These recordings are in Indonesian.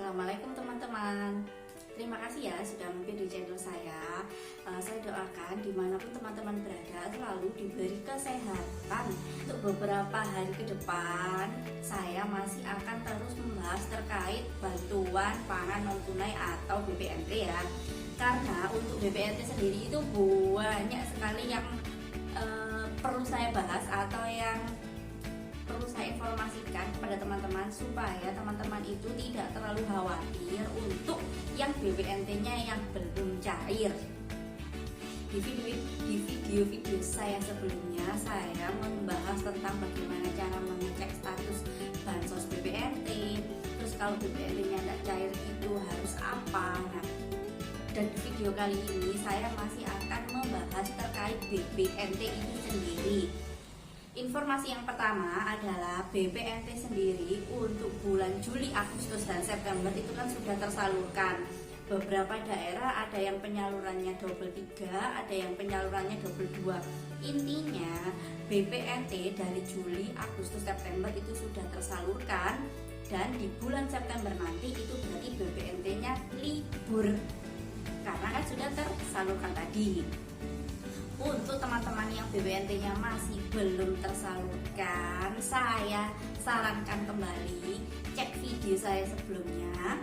Assalamualaikum teman-teman. Terima kasih ya sudah mampir di channel saya. Saya doakan dimanapun teman-teman berada selalu diberi kesehatan. Untuk beberapa hari ke depan saya masih akan terus membahas terkait bantuan pangan non tunai atau BPNT ya. Karena untuk BPNT sendiri itu banyak sekali yang perlu saya bahas atau yang perlu saya informasikan kepada teman-teman supaya teman-teman itu tidak terlalu khawatir untuk yang BPNT-nya yang belum cair. Di video saya sebelumnya saya membahas tentang bagaimana cara mengecek status bansos BPNT. Terus kalau BPNT-nya tidak cair itu harus apa? Nah, dan di video kali ini saya masih akan membahas terkait BPNT itu sendiri. Informasi yang pertama adalah BPNT sendiri untuk bulan Juli, Agustus, dan September itu kan sudah tersalurkan. Beberapa daerah ada yang penyalurannya double 3, ada yang penyalurannya double 2. Intinya BPNT dari Juli, Agustus, September itu sudah tersalurkan. Dan di bulan September nanti itu berarti BPNT-nya libur karena kan sudah tersalurkan tadi. Untuk teman-teman yang BPNT-nya masih belum tersalurkan, saya sarankan kembali cek video saya sebelumnya.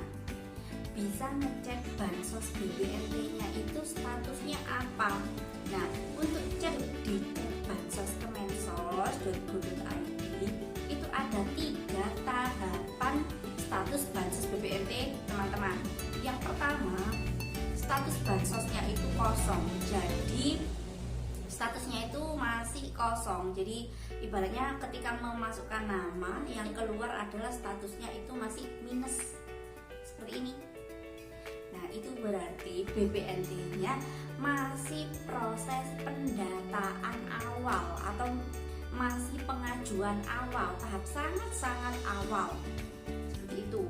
Bisa ngecek bansos BPNT-nya itu statusnya apa. Nah, untuk cek di bansos kemensos.go.id itu ada 3 tahapan status bansos BPNT teman-teman. Yang pertama, status bansosnya itu kosong. Jadi statusnya itu masih kosong. Jadi ibaratnya ketika memasukkan nama yang keluar adalah statusnya itu masih minus seperti ini. Nah, itu berarti BPNT-nya masih proses pendataan awal atau masih pengajuan awal, tahap sangat-sangat awal. Seperti itu.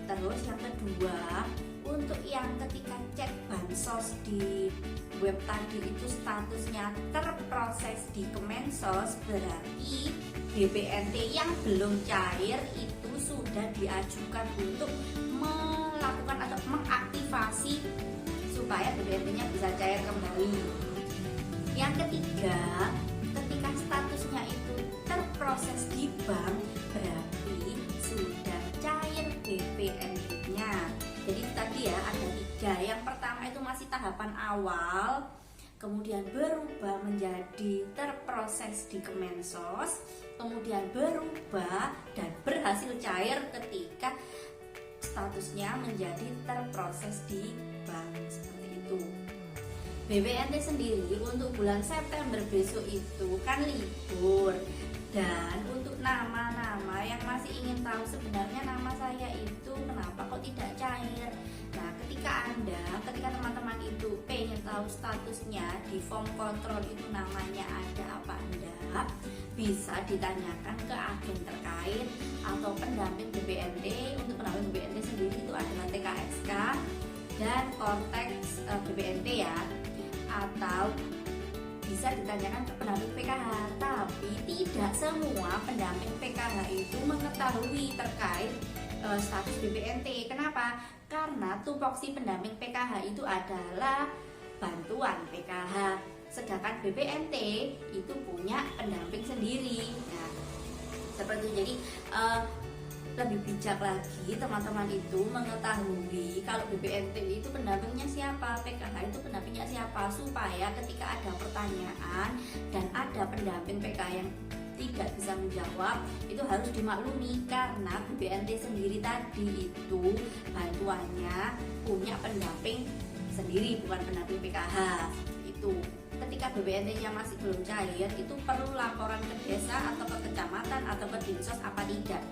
Terus yang kedua, untuk yang ketika cek bansos di web tadi itu statusnya terproses di Kemensos, berarti BPNT yang belum cair itu sudah diajukan untuk melakukan atau mengaktifasi supaya BPNT-nya bisa cair kembali. Yang ketiga, ketika statusnya itu terproses di bank, berarti sudah cair BPNT-nya. Jadi tadi ya ada 3. Yang pertama itu masih tahapan awal, kemudian berubah menjadi terproses di Kemensos, kemudian berubah dan berhasil cair ketika statusnya menjadi terproses di bank. Seperti itu. BPNT sendiri untuk bulan September besok itu kan libur. Dan untuk nama-nama yang masih ingin tahu sebenarnya nama saya itu kenapa kok tidak cair. Nah, ketika teman-teman itu pengen tahu statusnya di form kontrol itu namanya ada apa enggak, bisa ditanyakan ke agen terkait atau pendamping BPNT. Untuk pendamping BPNT sendiri itu adalah TKSK dan Kortex BPNT ya, atau bisa ditanyakan ke pendamping PKH. Tapi tidak semua pendamping PKH itu mengetahui terkait status BPNT. Kenapa? Karena tupoksi pendamping PKH itu adalah bantuan PKH, sedangkan BPNT itu punya pendamping sendiri. Nah, seperti itu. Jadi lebih bijak lagi teman-teman itu mengetahui kalau BPNT itu pendampingnya siapa, PKH itu pendampingnya siapa, supaya ketika ada pertanyaan dan ada pendamping PKH yang tidak bisa menjawab itu harus dimaklumi, karena BPNT sendiri tadi itu bantuannya punya pendamping sendiri, bukan pendamping PKH. Itu ketika BPNT-nya masih belum cair itu perlu laporan ke desa atau ke kecamatan atau ke dinsos apa tidak.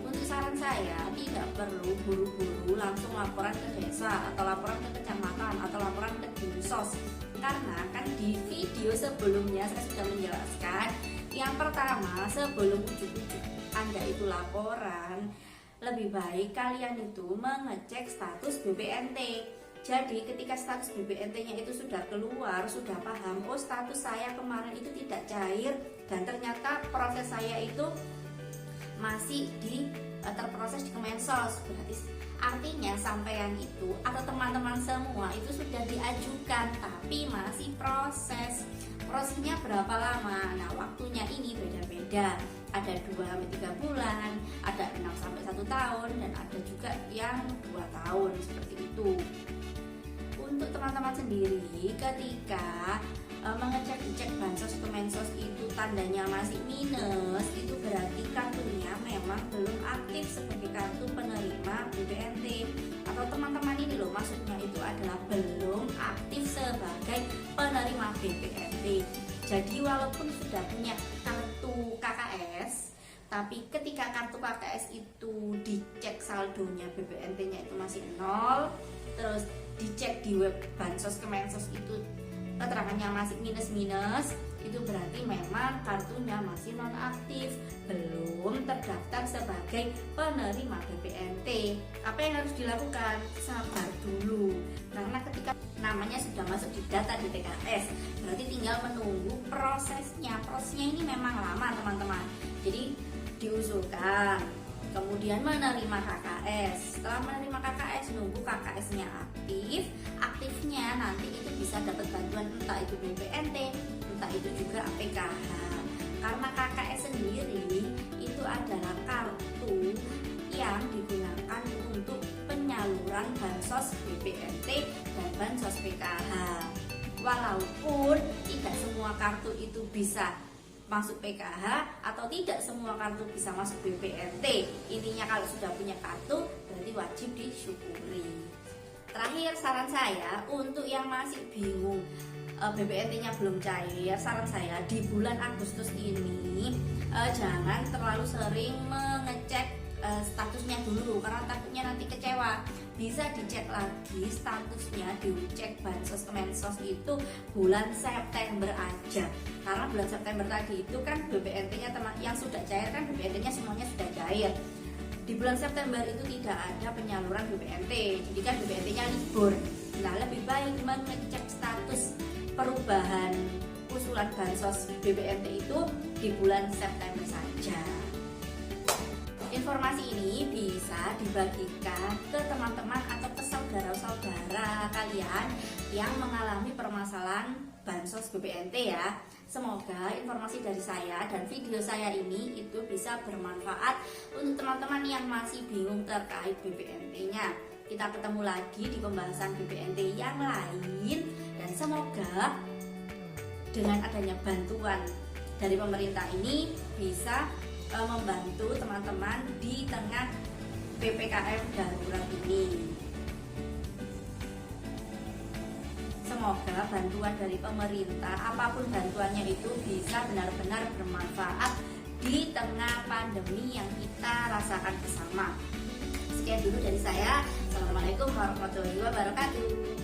Untuk saran saya, tidak perlu buru-buru langsung laporan ke desa atau laporan ke kecamatan atau laporan ke dinsos, karena kan di video sebelumnya saya sudah menjelaskan. Yang pertama, sebelum ujuk-ujuk Anda itu laporan, lebih baik kalian itu mengecek status BPNT. Jadi ketika status BPNT-nya itu sudah keluar, sudah paham, oh status saya kemarin itu tidak cair dan ternyata proses saya itu masih di terproses di Kemensos. Berarti artinya sampean itu atau teman-teman semua itu sudah diajukan tapi masih proses. Prosesnya berapa lama? Nah, waktunya ini beda-beda. Ada 2-3 bulan, ada 6-1 tahun, dan ada juga yang 2 tahun seperti itu. Untuk teman-teman sendiri, ketika mengecek bansos Kemensos itu tandanya masih minus, itu berarti kartunya memang belum aktif sebagai kartu penerima BPNT. Atau teman-teman ini loh, maksudnya itu adalah belum aktif sebagai penerima BPNT. Jadi walaupun sudah punya kartu KKS, tapi ketika kartu KKS itu dicek saldonya BPNT-nya itu masih 0, terus dicek di web bansos Kemensos itu keterangannya masih minus-minus, itu berarti memang kartunya masih nonaktif, belum terdaftar sebagai penerima BPNT. Apa yang harus dilakukan? Sabar dulu, karena ketika namanya sudah masuk di data di TKS, berarti tinggal menunggu prosesnya. Prosesnya ini memang lama teman-teman, jadi diusulkan, kemudian menerima KKS. Setelah menerima KKS, nunggu KKS-nya aktif. Aktifnya nanti itu bisa dapat bantuan, entah itu BPNT, entah itu juga APKH. Karena KKS sendiri itu adalah kartu yang digunakan untuk penyaluran bansos BPNT dan bansos PKH. Walaupun tidak semua kartu itu bisa masuk PKH atau tidak semua kartu bisa masuk BPNT. Intinya kalau sudah punya kartu berarti wajib disyukuri. Terakhir, saran saya untuk yang masih bingung BPNT-nya belum cair, saran saya di bulan Agustus ini jangan terlalu sering mengecek statusnya dulu, karena takutnya nanti kecewa. Bisa dicek lagi statusnya, dicek bansos Kemensos itu bulan September aja, karena bulan September tadi itu kan BPNT-nya yang sudah cair kan BPNT-nya semuanya sudah cair. Di bulan September itu tidak ada penyaluran BPNT, jadi kan BPNT-nya libur. Nah, lebih baik mengecek status perubahan usulan bansos BPNT itu di bulan September saja. Informasi ini bisa dibagikan ke teman-teman atau ke saudara-saudara kalian yang mengalami permasalahan bansos BPNT ya. Semoga informasi dari saya dan video saya ini itu bisa bermanfaat untuk teman-teman yang masih bingung terkait BPNT-nya. Kita ketemu lagi di pembahasan BPNT yang lain, dan semoga dengan adanya bantuan dari pemerintah ini bisa membantu teman-teman di tengah PPKM darurat ini. Semoga bantuan dari pemerintah, apapun bantuannya itu, bisa benar-benar bermanfaat di tengah pandemi yang kita rasakan bersama. Sekian dulu dari saya. Assalamualaikum warahmatullahi wabarakatuh.